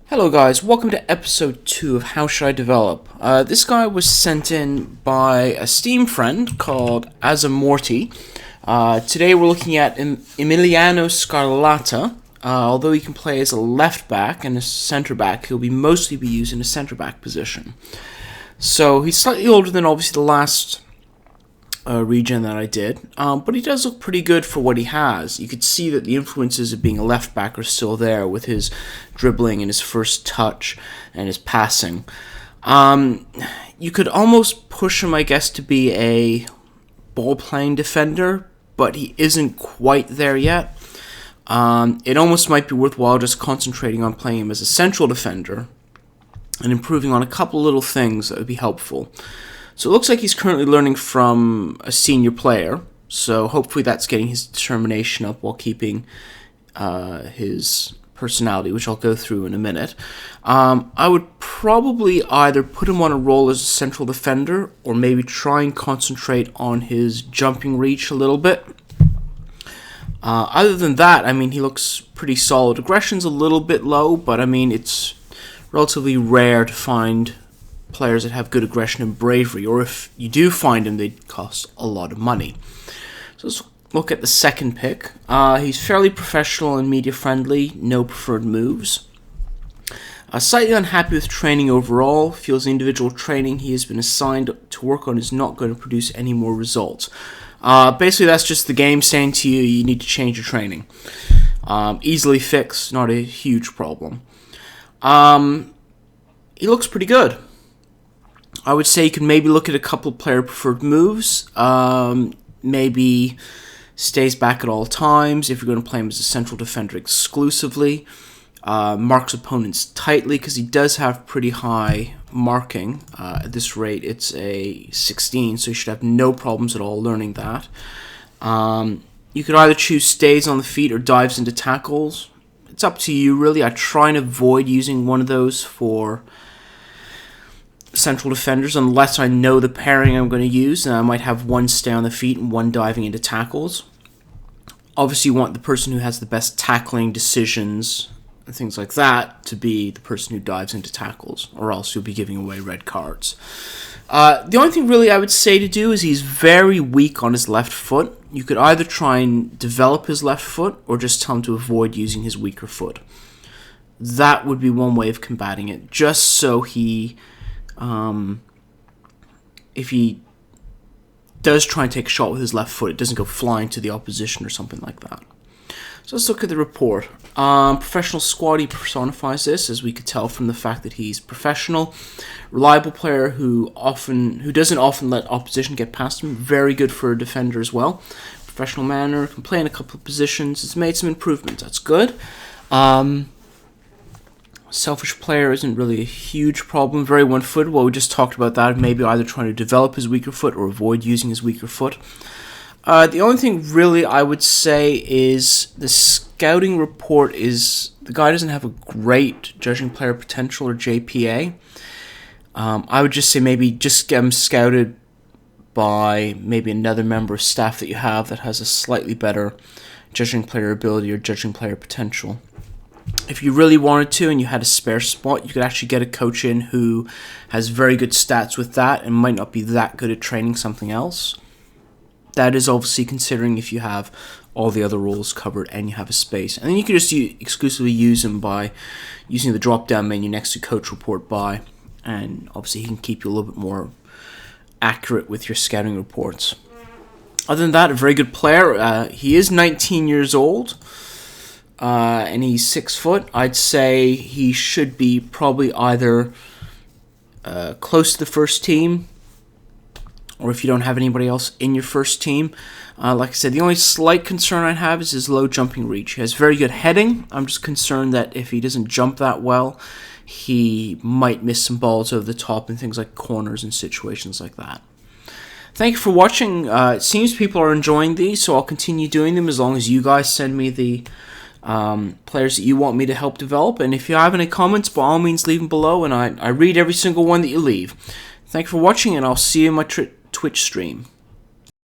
Hello guys, welcome to episode 2 of How Should I Develop. This guy was sent in by a Steam friend called Azzamorty. Today we're looking at Emiliano Scarlata. Although he can play as a left back and a centre back, he'll mostly be used in a centre back position. So he's slightly older than obviously the last Regen that I did, but he does look pretty good for what he has. You could see that the influences of being a left back are still there with his dribbling and his first touch and his passing. You could almost push him, I guess, to be a ball-playing defender, but he isn't quite there yet. It almost might be worthwhile just concentrating on playing him as a central defender and improving on a couple little things that would be helpful. So it looks like he's currently learning from a senior player, so hopefully that's getting his determination up while keeping his personality, which I'll go through in a minute. I would probably either put him on a role as a central defender or maybe try and concentrate on his jumping reach a little bit. Other than that, I mean, he looks pretty solid. Aggression's a little bit low, but I mean, it's relatively rare to find players that have good aggression and bravery, or if you do find them, they cost a lot of money. So let's look at the second pick. He's fairly professional and media friendly, no preferred moves. Slightly unhappy with training overall, feels the individual training he has been assigned to work on is not going to produce any more results. Basically that's just the game saying to you, you need to change your training. Easily fixed, not a huge problem. He looks pretty good. I would say you can maybe look at a couple of player preferred moves. Maybe stays back at all times if you're going to play him as a central defender exclusively. Marks opponents tightly because he does have pretty high marking. At this rate, it's a 16, so you should have no problems at all learning that. You could either choose stays on the feet or dives into tackles. It's up to you, really. I try and avoid using one of those for central defenders unless I know the pairing I'm going to use, and I might have one stay on the feet and one diving into tackles. Obviously you want the person who has the best tackling decisions and things like that to be the person who dives into tackles, or else you'll be giving away red cards. The only thing really I would say to do is he's very weak on his left foot. You could either try and develop his left foot or just tell him to avoid using his weaker foot. That would be one way of combating it, just so he if he does try and take a shot with his left foot, it doesn't go flying to the opposition or something like that. So let's look at the report. Professional squad, he personifies this, as we could tell from the fact that he's professional. Reliable player who doesn't often let opposition get past him. Very good for a defender as well. Professional manner, can play in a couple of positions. It's made some improvements. That's good. Selfish player isn't really a huge problem. Very one-footed. Well, we just talked about that. Maybe either trying to develop his weaker foot or avoid using his weaker foot. The only thing really I would say is the scouting report is the guy doesn't have a great judging player potential or JPA. I would just say maybe just get him scouted by maybe another member of staff that you have that has a slightly better judging player ability or judging player potential. If you really wanted to and you had a spare spot, you could actually get a coach in who has very good stats with that and might not be that good at training something else. That is obviously considering if you have all the other roles covered and you have a space. And then you can just exclusively use them by using the drop-down menu next to Coach Report By. And obviously he can keep you a little bit more accurate with your scouting reports. Other than that, a very good player. He is 19 years old. And he's 6 foot. I'd say he should be probably either close to the first team, or if you don't have anybody else in your first team. Like I said, the only slight concern I have is his low jumping reach. He has very good heading. I'm just concerned that if he doesn't jump that well, he might miss some balls over the top in things like corners and situations like that. Thank you for watching. It seems people are enjoying these, so I'll continue doing them as long as you guys send me the players that you want me to help develop. And if you have any comments, by all means leave them below, and I read every single one that you leave. Thank you for watching, and I'll see you in my Twitch stream.